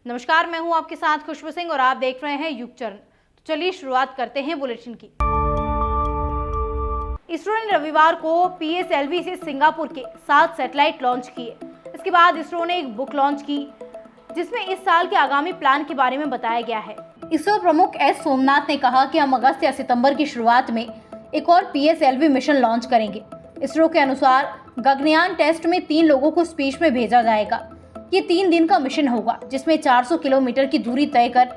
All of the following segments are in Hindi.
नमस्कार, मैं हूं आपके साथ खुशबू सिंह और आप देख रहे हैं युग चरण। तो चलिए शुरुआत करते हैं बुलेटिन की। इसरो ने रविवार को PSLV से सिंगापुर के 7 सैटेलाइट लॉन्च किए। इसके बाद इसरो ने एक बुक लॉन्च की जिसमें इस साल के आगामी प्लान के बारे में बताया गया है। इसरो प्रमुख S सोमनाथ ने कहा कि हम अगस्त या सितंबर की शुरुआत में एक और PSLV मिशन लॉन्च करेंगे। इसरो के अनुसार गगनयान टेस्ट में 3 लोगों को स्पेस में भेजा जाएगा। ये 3 दिन का मिशन होगा जिसमें 400 किलोमीटर की दूरी तय कर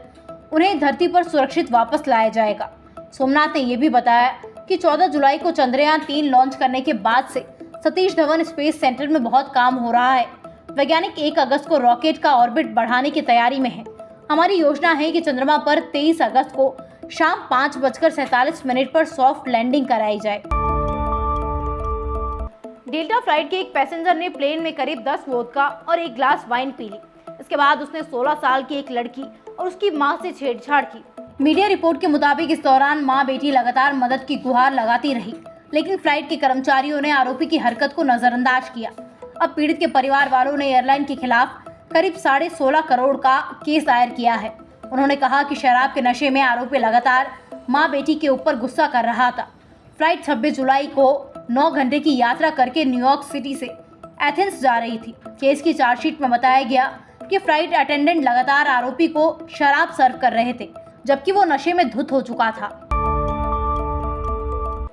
उन्हें धरती पर सुरक्षित वापस लाया जाएगा। सोमनाथ ने यह भी बताया कि 14 जुलाई को चंद्रयान 3 लॉन्च करने के बाद से सतीश धवन स्पेस सेंटर में बहुत काम हो रहा है। वैज्ञानिक 1 अगस्त को रॉकेट का ऑर्बिट बढ़ाने की तैयारी में है। हमारी योजना है कि चंद्रमा पर 23 अगस्त को शाम 5:47 पर सॉफ्ट लैंडिंग कराई जाए। डेल्टा फ्लाइट के एक पैसेंजर ने प्लेन में करीब 10 वोदका और 1 ग्लास वाइन पी ली। इसके बाद उसने 16 साल की एक लड़की और उसकी मां से छेड़छाड़ की। मीडिया रिपोर्ट के मुताबिक इस दौरान मां बेटी लगातार मदद की गुहार लगाती रही, लेकिन फ्लाइट के कर्मचारियों ने आरोपी की हरकत को नजरअंदाज किया। अब पीड़ित के परिवार वालों ने एयरलाइन के खिलाफ करीब 16.5 करोड़ का केस दायर किया है। उन्होंने कहा कि शराब के नशे में आरोपी लगातार मां बेटी के ऊपर गुस्सा कर रहा था। फ्लाइट 26 जुलाई को 9 घंटे की यात्रा करके न्यूयॉर्क सिटी से एथेंस जा रही थी। केस की चार्जशीट में बताया गया कि फ्लाइट अटेंडेंट लगातार आरोपी को शराब सर्व कर रहे थे, जबकि वो नशे में धुत हो चुका था।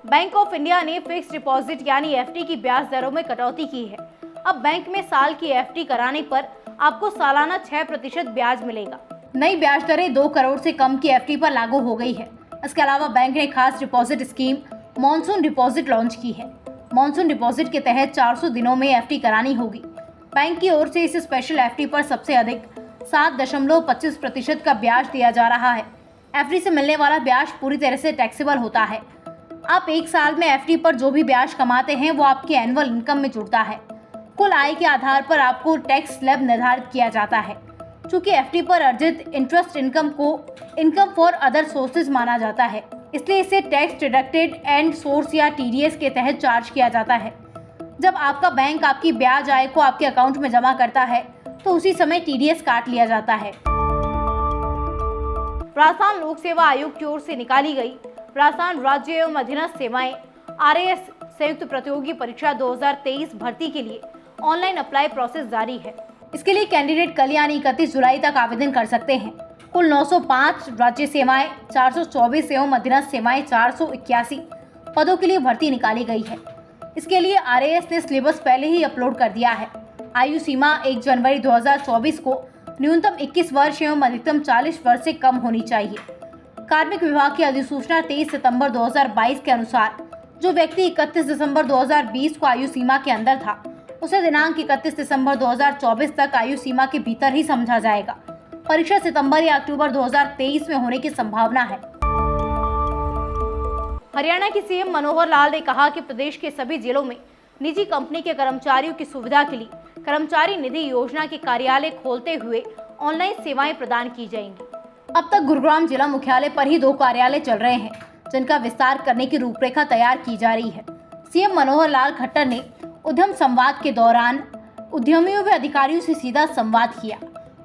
बैंक ऑफ इंडिया ने फिक्स्ड डिपॉजिट यानी FD की ब्याज दरों में कटौती की है। अब बैंक में साल की FD कराने पर आपको सालाना 6% ब्याज मिलेगा। नई ब्याज दरें 2 करोड़ से कम की FD पर लागू हो गई है। इसके अलावा बैंक ने खास deposit scheme monsoon deposit launch की है। मॉनसून डिपॉजिट के तहत 400 दिनों में FD करानी होगी। बैंक की ओर से इस स्पेशल FD पर सबसे अधिक 7.25% का ब्याज दिया जा रहा है। FD से मिलने वाला ब्याज पूरी तरह से टैक्सेबल होता है। आप 1 साल में FD पर जो भी ब्याज कमाते हैं वो आपकी एनुअल इनकम में जुड़ता है। कुल आय के आधार पर आपको टैक्स स्लैब निर्धारित किया जाता है। चूँकि FD पर अर्जित इंटरेस्ट इनकम को इनकम फॉर अदर सोर्सेज माना जाता है, इसलिए इसे टैक्स डिडक्टेड एंड सोर्स या TDS के तहत चार्ज किया जाता है। जब आपका बैंक आपकी ब्याज आय को आपके अकाउंट में जमा करता है तो उसी समय TDS काट लिया जाता है। राजस्थान लोक सेवा आयोग की ओर से निकाली गई राजस्थान राज्य एवं अधीनस्थ सेवाएं RAS संयुक्त प्रतियोगी परीक्षा 2023 भर्ती के लिए ऑनलाइन अप्लाई प्रोसेस जारी है। इसके लिए कैंडिडेट कल यानी 31 जुलाई तक आवेदन कर सकते हैं। कुल 905 राज्य सेवाएं, 424 एवं अधीनस्थ सेवाएं 481 पदों के लिए भर्ती निकाली गई है। इसके लिए RAS ने सिलेबस पहले ही अपलोड कर दिया है। आयु सीमा 1 जनवरी 2024 को न्यूनतम 21 वर्ष एवं अधिकतम 40 वर्ष से कम होनी चाहिए। कार्मिक विभाग की अधिसूचना 23 सितंबर 2022 के अनुसार जो व्यक्ति 31 दिसंबर 2020 को आयु सीमा के अंदर था उसे दिनांक 31 दिसंबर 2024 तक आयु सीमा के भीतर ही समझा जाएगा। परीक्षा सितंबर या अक्टूबर 2023 में होने की संभावना है। हरियाणा की CM मनोहर लाल ने कहा कि प्रदेश के सभी जिलों में निजी कंपनी के कर्मचारियों की सुविधा के लिए कर्मचारी निधि योजना के कार्यालय खोलते हुए ऑनलाइन सेवाएं प्रदान की जाएंगी। अब तक गुरुग्राम जिला मुख्यालय पर ही 2 कार्यालय चल रहे हैं, जिनका विस्तार करने की रूपरेखा तैयार की जा रही है। CM मनोहर लाल खट्टर ने उद्यम संवाद के दौरान उद्यमियों व अधिकारियों से सीधा संवाद किया।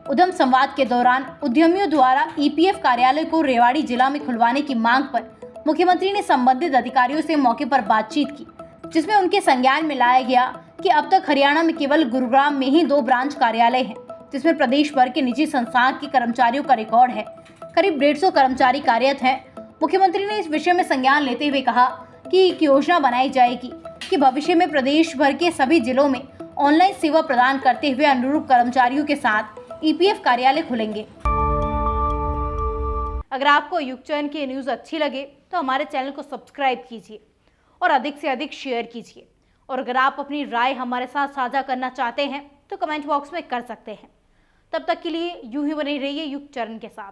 उद्यम संवाद के दौरान उद्यमियों द्वारा EPF कार्यालय को रेवाड़ी जिला में खुलवाने की मांग पर मुख्यमंत्री ने संबंधित अधिकारियों से मौके पर बातचीत की, जिसमें उनके संज्ञान में लाया गया कि अब तक हरियाणा में केवल गुरुग्राम में ही 2 ब्रांच कार्यालय हैं, जिसमें प्रदेश भर के निजी संस्थान के कर्मचारियों का रिकॉर्ड है। करीब 150 कर्मचारी कार्यरत हैं। मुख्यमंत्री ने इस विषय में संज्ञान लेते हुए कहा कि एक योजना बनाई जाएगी कि भविष्य में प्रदेश भर के सभी जिलों में ऑनलाइन सेवा प्रदान करते हुए अनुरूप कर्मचारियों के साथ EPF कार्यालय खुलेंगे। अगर आपको युग चरण की न्यूज अच्छी लगे तो हमारे चैनल को सब्सक्राइब कीजिए और अधिक से अधिक शेयर कीजिए। और अगर आप अपनी राय हमारे साथ साझा करना चाहते हैं तो कमेंट बॉक्स में कर सकते हैं। तब तक के लिए यूं ही बने रहिए युग चरण के साथ।